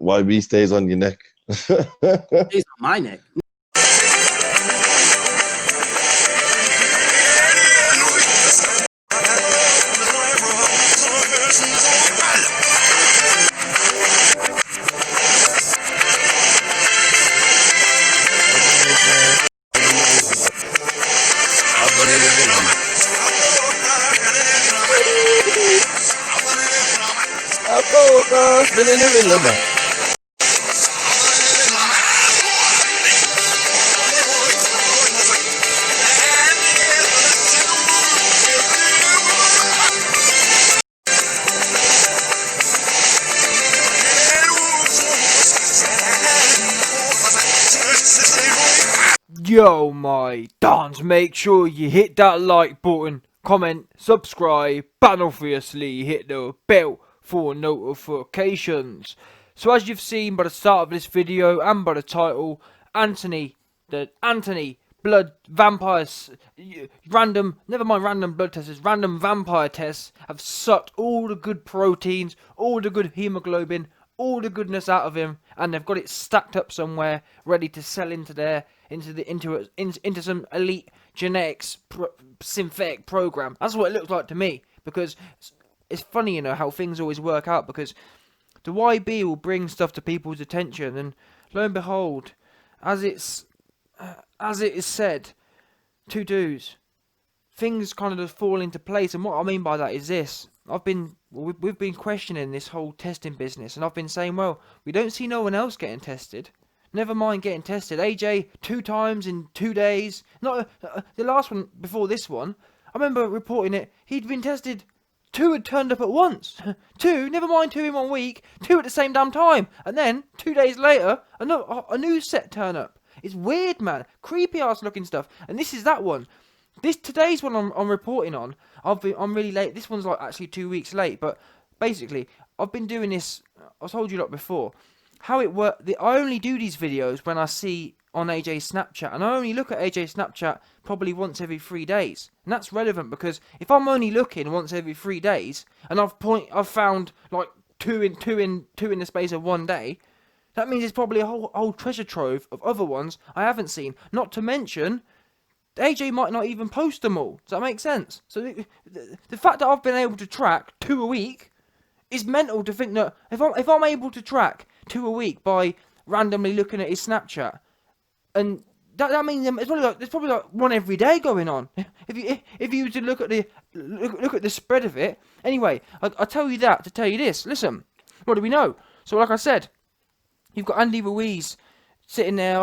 YB stays on your neck. It's on my neck. Yo my dons, make sure you hit that like button, comment, subscribe, and obviously hit the bell for notifications. So as you've seen by the start of this video and by the title, Anthony blood vampires, random blood tests, random vampire tests have sucked all the good proteins, all the good hemoglobin, all the goodness out of him, and they've got it stacked up somewhere, ready to sell into some elite genetics synthetic program. That's what it looks like to me, because it's funny, you know, how things always work out, because the YB will bring stuff to people's attention, and lo and behold, as it is said, to do's, things kind of just fall into place. And what I mean by that is this: we've been questioning this whole testing business, and I've been saying, well, we don't see no one else getting tested. Never mind getting tested. AJ 2 times in 2 days. Not the last one before this one. I remember reporting it. He'd been tested. 2 had turned up at once. 2, never mind 2 in 1 week. 2 at the same damn time. And then 2 days later, a new set turn up. It's weird, man. Creepy ass looking stuff. And this is that one. Today's one I'm reporting on. I'm really late. This one's like actually 2 weeks late. But basically, I've been doing this. I told you lot before. How it works, I only do these videos when I see on AJ's Snapchat, and I only look at AJ's Snapchat probably once every 3 days, and that's relevant because if I'm only looking once every 3 days, and I've found like two in the space of 1 day, that means there's probably a whole treasure trove of other ones I haven't seen. Not to mention, AJ might not even post them all. Does that make sense? So the fact that I've been able to track 2 a week is mental. To think that if I'm able to track 2 a week by randomly looking at his Snapchat, and that means there's probably like 1 every day going on. If you were to look at the spread of it. Anyway, I tell you that to tell you this. Listen, what do we know? So like I said, you've got Andy Ruiz sitting there.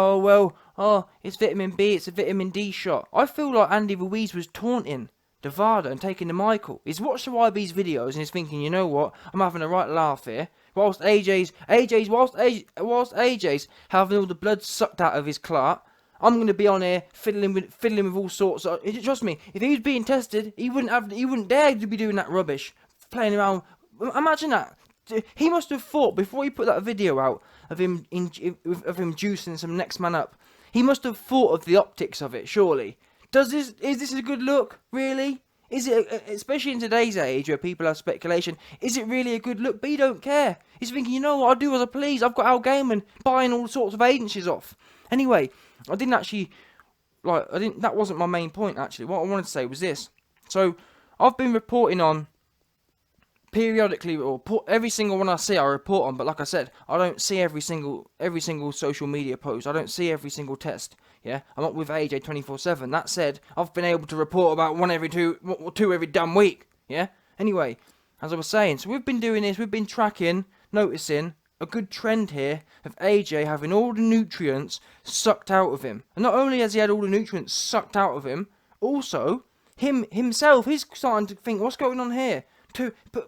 It's vitamin B. It's a vitamin D shot. I feel like Andy Ruiz was taunting Devada and taking the Michael. He's watched the YB's videos and he's thinking, you know what? I'm having a right laugh here. Whilst AJ's having all the blood sucked out of his clot, I'm going to be on here fiddling with all sorts of. Trust me, if he was being tested, he wouldn't dare to be doing that rubbish, playing around. Imagine that. He must have thought before he put that video out of him juicing some next man up. He must have thought of the optics of it. Surely, is this a good look? Really? Is it, especially in today's age where people have speculation, is it really a good look? But he don't care. He's thinking, you know what, I'll do as I please. I've got Al Gaiman buying all sorts of agencies off. Anyway, that wasn't my main point, actually. What I wanted to say was this. So, I've been reporting on, periodically, or every single one I see, I report on. But like I said, I don't see every single social media post. I don't see every single test. Yeah, I'm up with AJ 24/7. That said, I've been able to report about 2 every damn week. Yeah. Anyway, as I was saying, so we've been doing this. We've been tracking, noticing a good trend here of AJ having all the nutrients sucked out of him. And not only has he had all the nutrients sucked out of him, also himself, he's starting to think, what's going on here?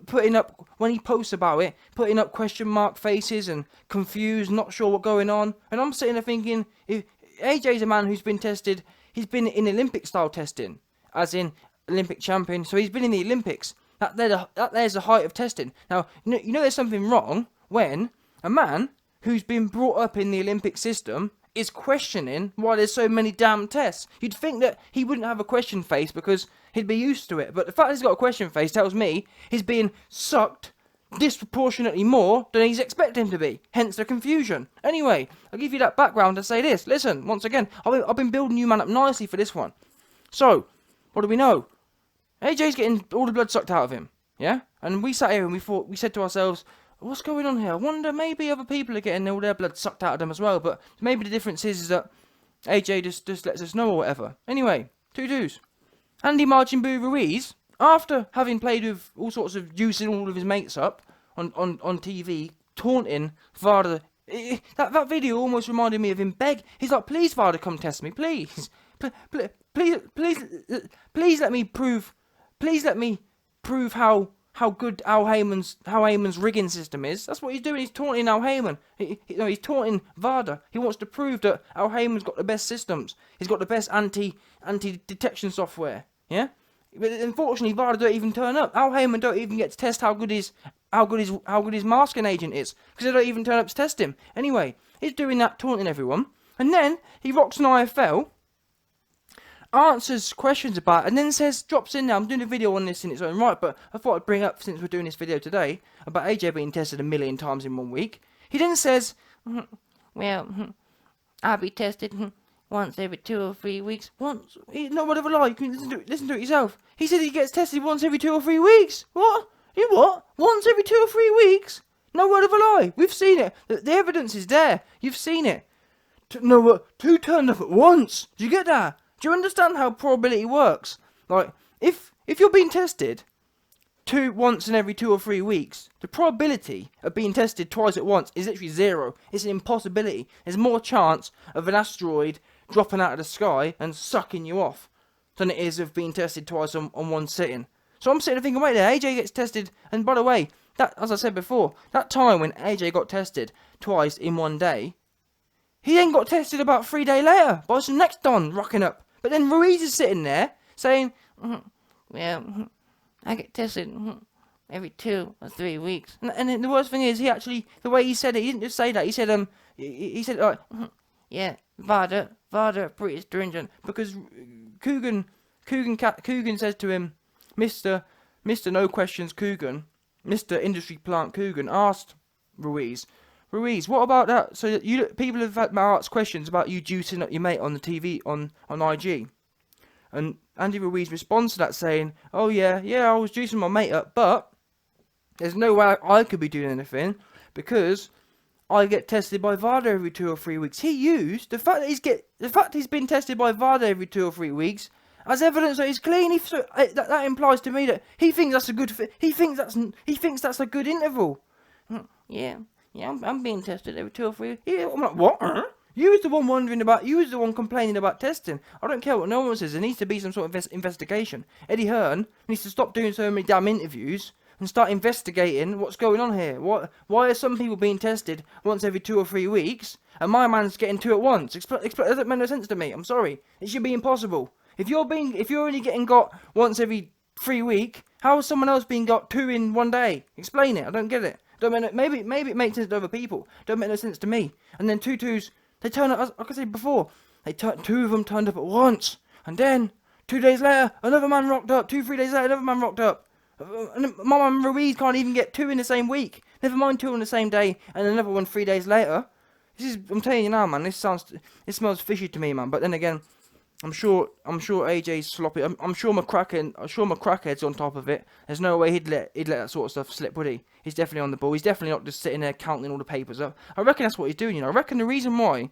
Putting up, when he posts about it, putting up question mark faces and confused, not sure what's going on. And I'm sitting there thinking, if AJ's a man who's been tested, he's been in Olympic style testing, as in Olympic champion, so he's been in the Olympics. There's the height of testing. Now, you know there's something wrong when a man who's been brought up in the Olympic system is questioning why there's so many damn tests. You'd think that he wouldn't have a question face because he'd be used to it, but the fact he's got a question face tells me he's being sucked disproportionately more than he's expected him to be. Hence the confusion. Anyway, I'll give you that background to say this. Listen, once again, I've been building you man up nicely for this one. So, what do we know? AJ's getting all the blood sucked out of him. Yeah? And we sat here and we said to ourselves, what's going on here? I wonder maybe other people are getting all their blood sucked out of them as well. But maybe the difference is that AJ just lets us know or whatever. Anyway, 2-2s. Andy Majin Buu Ruiz, after having played with all sorts of juicing all of his mates up on TV, taunting Varda. That video almost reminded me of him beg. He's like, please Varda, come test me, please. Please let me prove. Please let me prove how good Al Heyman's rigging system is. That's what he's doing. He's taunting Al Heyman. He's taunting Varda. He wants to prove that Al Heyman's got the best systems. He's got the best anti-detection software. Yeah. But unfortunately, Varda don't even turn up. Al Heyman don't even get to test how good his masking agent is, because they don't even turn up to test him. Anyway, he's doing that, taunting everyone, and then he rocks an IFL, answers questions about it, and then drops in there. I'm doing a video on this in its own right, but I thought I'd bring up, since we're doing this video today, about AJ being tested 1 million times in 1 week. He then says, well, I'll be tested once every 2 or 3 weeks. Once, no word of a lie. You can listen to it yourself. He said he gets tested once every 2 or 3 weeks. What? You what? Once every 2 or 3 weeks? No word of a lie. We've seen it. The evidence is there. You've seen it. Two turned up at once. Do you get that? Do you understand how probability works? Like, if you're being tested once in every 2 or 3 weeks, the probability of being tested twice at once is literally 0. It's an impossibility. There's more chance of an asteroid dropping out of the sky and sucking you off than it is of being tested twice on one sitting. So I'm sitting there thinking, wait there, AJ gets tested, and by the way, that, as I said before, that time when AJ got tested twice in 1 day, he then got tested about 3 days later by some next Don rocking up. But then Ruiz is sitting there saying, well, I get tested every 2 or 3 weeks. And then the worst thing is, he actually, the way he said it, he didn't just say that. He said, like, yeah, Varda, pretty stringent, because Coogan says to him, Mr. No Questions Coogan, Mr. Industry Plant Coogan asked Ruiz, what about that? So that people have asked questions about you juicing up your mate on the TV on IG, and Andy Ruiz responds to that saying, oh yeah, I was juicing my mate up, but there's no way I could be doing anything because I get tested by Varda every 2 or 3 weeks. He used the fact that he's been tested by Varda every 2 or 3 weeks as evidence that he's clean. That implies to me that he thinks that's a good. He thinks that's a good interval. Yeah, I'm being tested every 2 or 3. Yeah, I'm like, what? You was the one wondering about. You was the one complaining about testing. I don't care what no one says. There needs to be some sort of investigation. Eddie Hearn needs to stop doing so many damn interviews and start investigating what's going on here. Why are some people being tested once every 2 or 3 weeks, and my man's getting 2 at once? It doesn't make no sense to me. I'm sorry. It should be impossible. If you're only getting got once every 3 weeks, how is someone else being got 2 in 1 day? Explain it. I don't get it. Maybe it makes sense to other people. Don't make no sense to me. And then 2-2s, they turn up. Like I said before, 2 of them turned up at once, and then 2 days later, another man rocked up. 2-3 days later, another man rocked up. And my man Ruiz can't even get 2 in the same week. Never mind 2 on the same day, and another one 3 days later. I'm telling you now, man. This smells fishy to me, man. But then again, I'm sure AJ's sloppy. I'm sure McCrackhead's on top of it. There's no way he'd let that sort of stuff slip, would he? He's definitely on the ball. He's definitely not just sitting there counting all the papers up. I reckon that's what he's doing. I reckon the reason why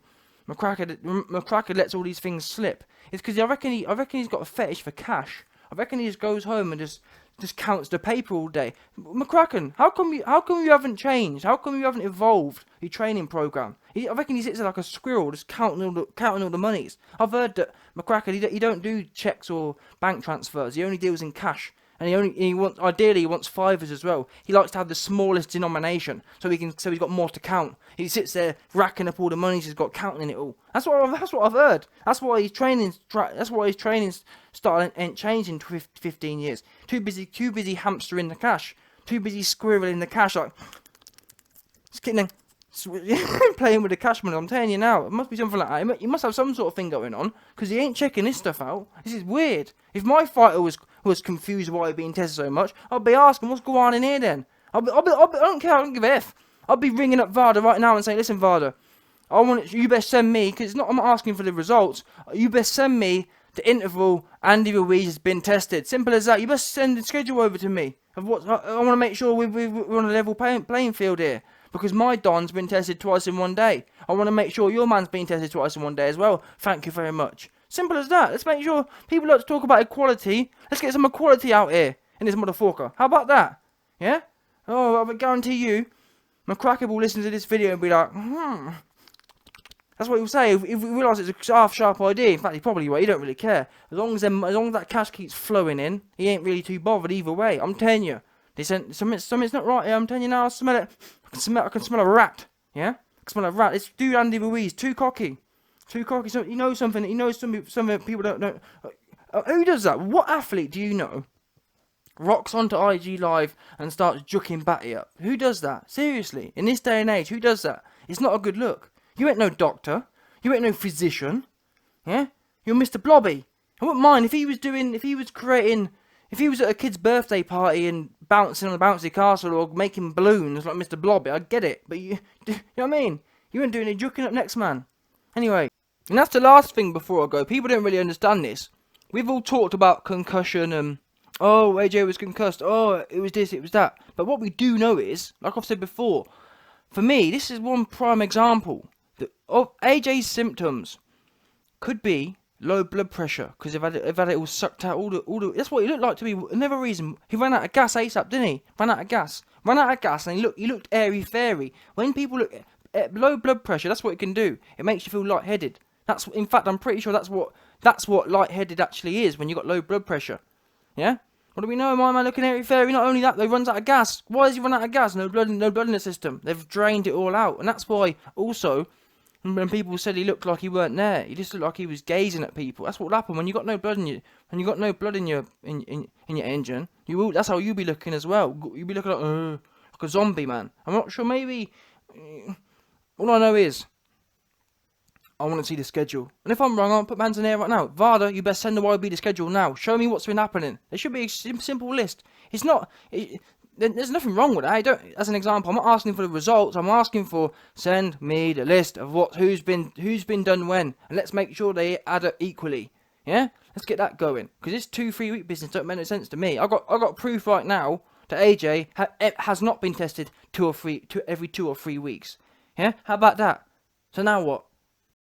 McCrackhead lets all these things slip is because I reckon he's got a fetish for cash. I reckon he just goes home and just counts the paper all day. McCracken, how come you haven't changed? How come you haven't evolved your training program? I reckon he sits there like a squirrel, just counting all the monies. I've heard that McCracken, he don't do checks or bank transfers. He only deals in cash, and he wants fivers as well. He likes to have the smallest denomination, so he's got more to count. He sits there racking up all the monies he's got, counting it all. That's what I've heard. That's why his training started ain't changed in 15 years. Too busy hamstering the cash. Too busy squirreling the cash, like playing with the cash money. I'm telling you now, it must be something like that. He must have some sort of thing going on, because he ain't checking this stuff out. This is weird. If my fighter was confused why he's being tested so much, I'd be asking, what's going on in here then? I don't care. I don't give a f. I'll be ringing up VADA right now and saying, listen, VADA, you best send me, because I'm not asking for the results. You best send me the interval Andy Ruiz has been tested. Simple as that. You best send the schedule over to me. Of what I want to make sure we're on a level playing field here. Because my Don's been tested twice in one day. I want to make sure your man's been tested twice in one day as well. Thank you very much. Simple as that. Let's make sure people like to talk about equality. Let's get some equality out here in this motherfucker. How about that? Yeah? Oh, I guarantee you, McCracker will listen to this video and be like, That's what he'll say if he realises it's a half-sharp idea. In fact, he probably will. He don't really care. As long as that cash keeps flowing in, he ain't really too bothered either way. I'm telling you. Something's not right here. I'm telling you now. I smell it. I can smell a rat. Yeah? I can smell a rat. This dude Andy Ruiz, too cocky. Too cocky. So he knows something. He knows something people don't know. Who does that? What athlete do you know rocks onto IG Live and starts jucking Batty up? Who does that? Seriously. In this day and age, who does that? It's not a good look. You ain't no doctor. You ain't no physician. Yeah? You're Mr. Blobby. I wouldn't mind if he was at a kid's birthday party and bouncing on a bouncy castle or making balloons like Mr. Blobby. I get it. But you know what I mean? You ain't doing any jucking up next, man. Anyway. And that's the last thing before I go. People don't really understand this. We've all talked about concussion and, oh, AJ was concussed. Oh, it was this, it was that. But what we do know is, like I've said before, for me, this is one prime example of AJ's symptoms could be low blood pressure because they've had it all sucked out. All the that's what he looked like to me. Another reason he ran out of gas ASAP, didn't he? Ran out of gas, and he looked airy fairy. When people look at low blood pressure, that's what it can do. It makes you feel lightheaded. In fact, I'm pretty sure that's what lightheaded actually is when you got low blood pressure. Yeah. What do we know? My man looking airy fairy. Not only that, though, he runs out of gas. Why does he run out of gas? No blood in the system. They've drained it all out, and that's why also. When people said he looked like he weren't there, he just looked like he was gazing at people. That's what happened when you got no blood in you. When you got no blood in your engine, that's how you be looking as well. You be looking like a zombie, man. I'm not sure. Maybe all I know is I want to see the schedule. And if I'm wrong, I'll put my hands in the air right now. VADA, you best send the YB the schedule now. Show me what's been happening. There should be a simple list. It's not. There's nothing wrong with that. As an example, I'm not asking for the results. I'm asking for send me the list of who's been done when, and let's make sure they add up equally. Yeah, let's get that going because this 2-3 week business don't make no sense to me. I got proof right now that AJ has not been tested every 2 or 3 weeks. Yeah, how about that? So now what?